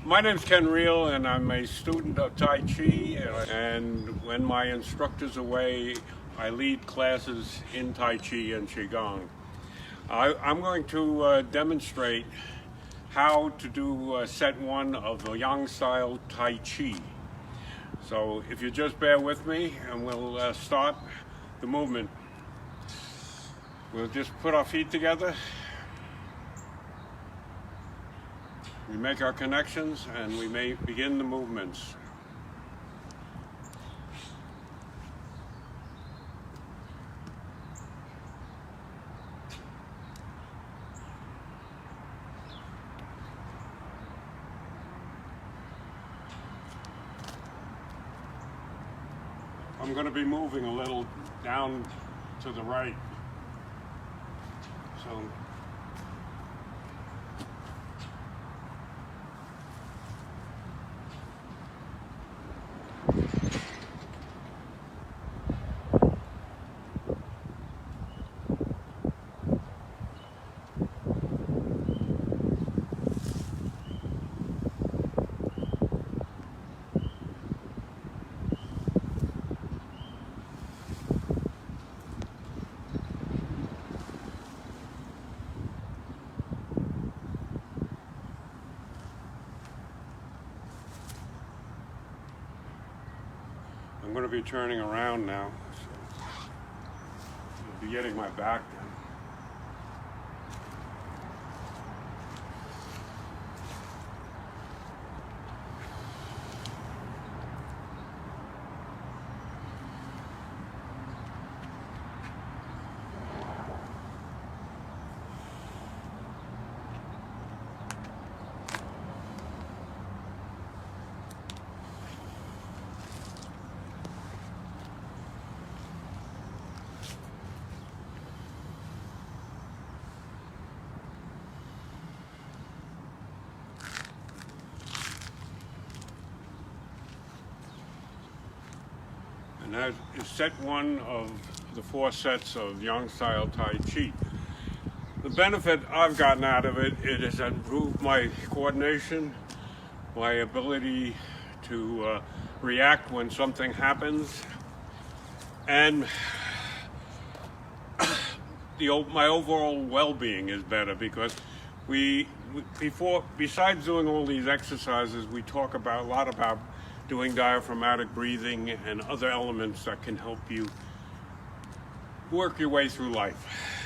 My name's Ken Riehl, and I'm a student of Tai Chi, and when my instructor's away, I lead classes in Tai Chi and Qigong. I'm going to demonstrate how to do set one of the Yang style Tai Chi. So if you just bear with me, and we'll start the movement. We'll just put our feet together. We make our connections and we may begin the movements. I'm going to be moving a little down to the right. So I'm going to be turning around now, so I'll be getting my back down. And that is set one of the 4 sets of Yang style Tai Chi. The benefit I've gotten out of it, it has improved my coordination, my ability to react when something happens, and my overall well-being is better because besides doing all these exercises, we talk a lot about doing diaphragmatic breathing and other elements that can help you work your way through life.